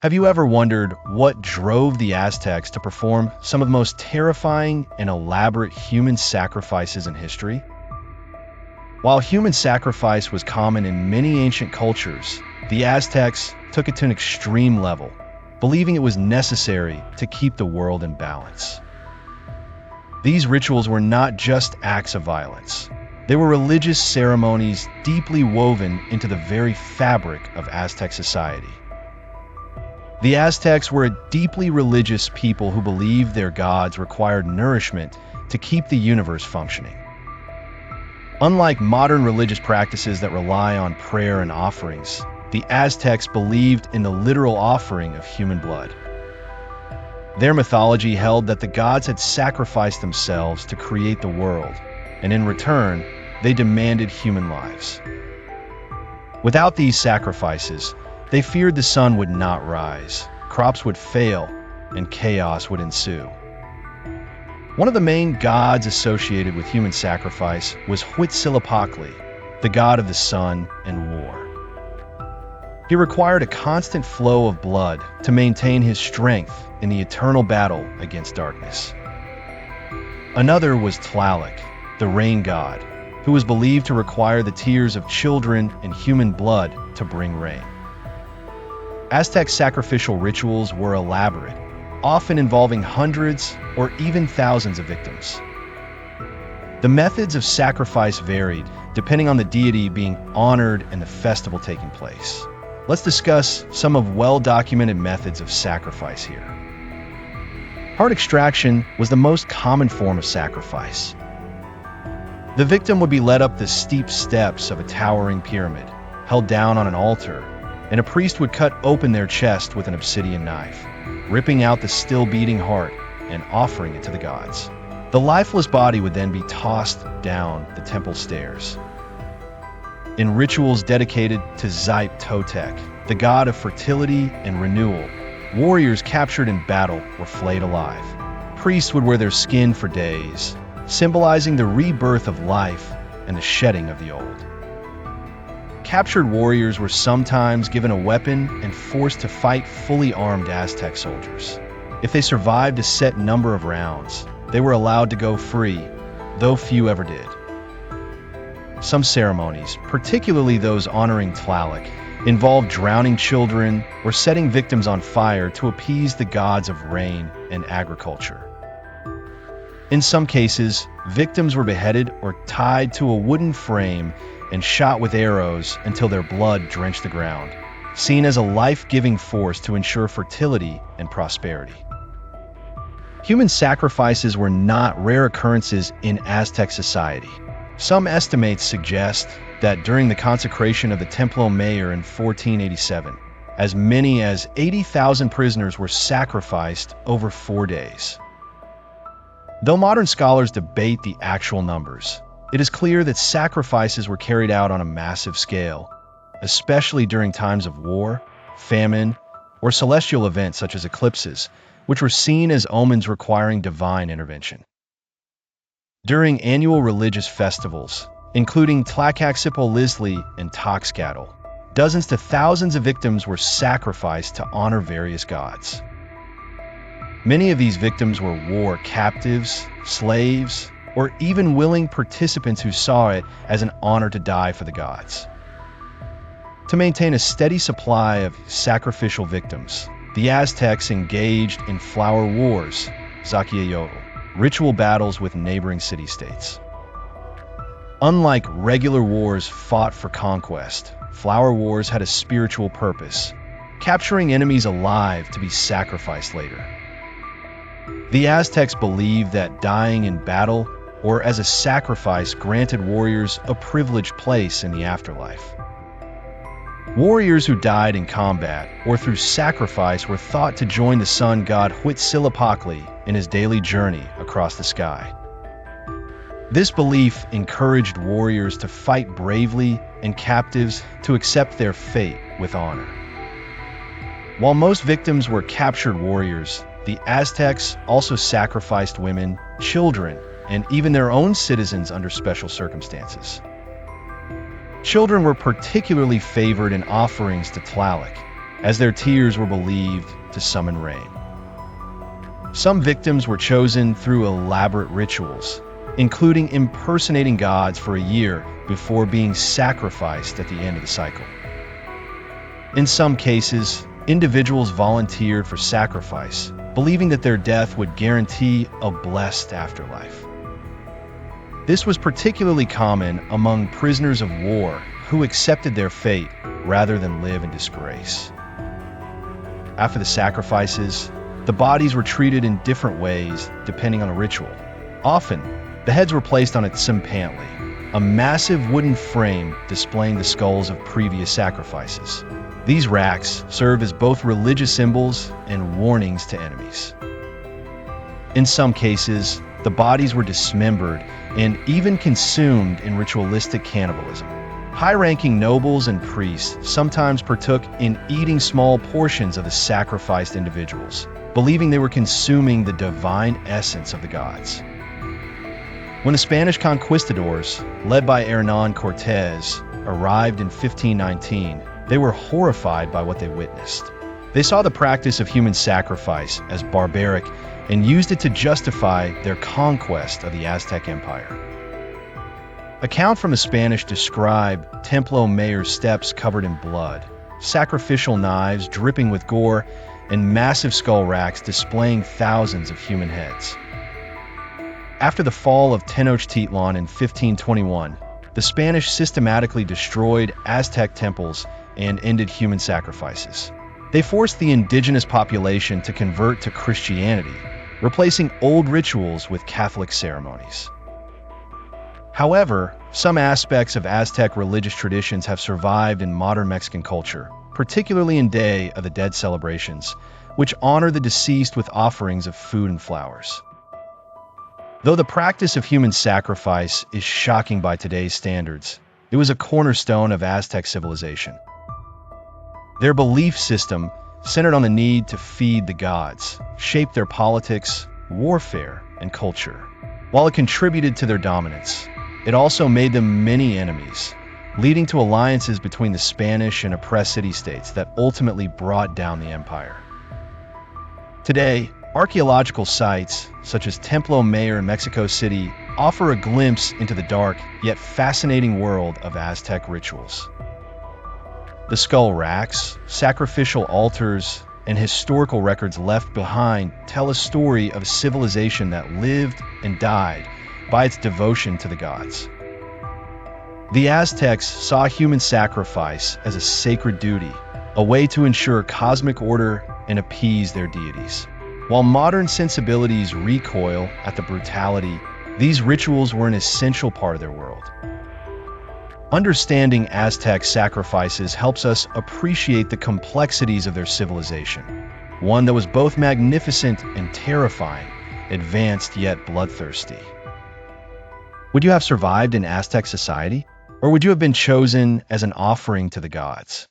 Have you ever wondered what drove the Aztecs to perform some of the most terrifying and elaborate human sacrifices in history? While human sacrifice was common in many ancient cultures, the Aztecs took it to an extreme level, believing it was necessary to keep the world in balance. These rituals were not just acts of violence. They were religious ceremonies deeply woven into the very fabric of Aztec society. The Aztecs were a deeply religious people who believed their gods required nourishment to keep the universe functioning. Unlike modern religious practices that rely on prayer and offerings, the Aztecs believed in the literal offering of human blood. Their mythology held that the gods had sacrificed themselves to create the world, and in return, they demanded human lives. Without these sacrifices, they feared the sun would not rise, crops would fail, and chaos would ensue. One of the main gods associated with human sacrifice was Huitzilopochtli, the god of the sun and war. He required a constant flow of blood to maintain his strength in the eternal battle against darkness. Another was Tlaloc, the rain god, who was believed to require the tears of children and human blood to bring rain. Aztec sacrificial rituals were elaborate, often involving hundreds or even thousands of victims. The methods of sacrifice varied depending on the deity being honored and the festival taking place. Let's discuss some of well-documented methods of sacrifice here. Heart extraction was the most common form of sacrifice. The victim would be led up the steep steps of a towering pyramid, held down on an altar, and a priest would cut open their chest with an obsidian knife, ripping out the still-beating heart and offering it to the gods. The lifeless body would then be tossed down the temple stairs. In rituals dedicated to Totec, the god of fertility and renewal, warriors captured in battle were flayed alive. Priests would wear their skin for days, symbolizing the rebirth of life and the shedding of the old. Captured warriors were sometimes given a weapon and forced to fight fully armed Aztec soldiers. If they survived a set number of rounds, they were allowed to go free, though few ever did. Some ceremonies, particularly those honoring Tlaloc, involved drowning children or setting victims on fire to appease the gods of rain and agriculture. In some cases, victims were beheaded or tied to a wooden frame and shot with arrows until their blood drenched the ground, seen as a life-giving force to ensure fertility and prosperity. Human sacrifices were not rare occurrences in Aztec society. Some estimates suggest that during the consecration of the Templo Mayor in 1487, as many as 80,000 prisoners were sacrificed over 4 days. Though modern scholars debate the actual numbers, it is clear that sacrifices were carried out on a massive scale, especially during times of war, famine, or celestial events such as eclipses, which were seen as omens requiring divine intervention. During annual religious festivals, including Tlacaxipolistli and Toxcatl, dozens to thousands of victims were sacrificed to honor various gods. Many of these victims were war captives, slaves, or even willing participants who saw it as an honor to die for the gods. To maintain a steady supply of sacrificial victims, the Aztecs engaged in flower wars, Zaquiayotl, ritual battles with neighboring city-states. Unlike regular wars fought for conquest, flower wars had a spiritual purpose, capturing enemies alive to be sacrificed later. The Aztecs believed that dying in battle or as a sacrifice granted warriors a privileged place in the afterlife. Warriors who died in combat or through sacrifice were thought to join the sun god Huitzilopochtli in his daily journey across the sky. This belief encouraged warriors to fight bravely and captives to accept their fate with honor. While most victims were captured warriors, the Aztecs also sacrificed women, children, and even their own citizens under special circumstances. Children were particularly favored in offerings to Tlaloc, as their tears were believed to summon rain. Some victims were chosen through elaborate rituals, including impersonating gods for a year before being sacrificed at the end of the cycle. In some cases, individuals volunteered for sacrifice, believing that their death would guarantee a blessed afterlife. This was particularly common among prisoners of war who accepted their fate rather than live in disgrace. After the sacrifices, the bodies were treated in different ways depending on the ritual. Often, the heads were placed on a tsimpantli, a massive wooden frame displaying the skulls of previous sacrifices. These racks serve as both religious symbols and warnings to enemies. In some cases, the bodies were dismembered and even consumed in ritualistic cannibalism. High-ranking nobles and priests sometimes partook in eating small portions of the sacrificed individuals, believing they were consuming the divine essence of the gods. When the Spanish conquistadors, led by Hernán Cortés, arrived in 1519, they were horrified by what they witnessed. They saw the practice of human sacrifice as barbaric and used it to justify their conquest of the Aztec Empire. Account from the Spanish describe Templo Mayor's steps covered in blood, sacrificial knives dripping with gore, and massive skull racks displaying thousands of human heads. After the fall of Tenochtitlan in 1521, the Spanish systematically destroyed Aztec temples and ended human sacrifices. They forced the indigenous population to convert to Christianity, replacing old rituals with Catholic ceremonies. However, some aspects of Aztec religious traditions have survived in modern Mexican culture, particularly in Day of the Dead celebrations, which honor the deceased with offerings of food and flowers. Though the practice of human sacrifice is shocking by today's standards, it was a cornerstone of Aztec civilization. Their belief system, centered on the need to feed the gods, shaped their politics, warfare, and culture. While it contributed to their dominance, it also made them many enemies, leading to alliances between the Spanish and oppressed city-states that ultimately brought down the empire. Today, archaeological sites, such as Templo Mayor in Mexico City, offer a glimpse into the dark yet fascinating world of Aztec rituals. The skull racks, sacrificial altars, and historical records left behind tell a story of a civilization that lived and died by its devotion to the gods. The Aztecs saw human sacrifice as a sacred duty, a way to ensure cosmic order and appease their deities. While modern sensibilities recoil at the brutality, these rituals were an essential part of their world. Understanding Aztec sacrifices helps us appreciate the complexities of their civilization, one that was both magnificent and terrifying, advanced yet bloodthirsty. Would you have survived in Aztec society, or would you have been chosen as an offering to the gods?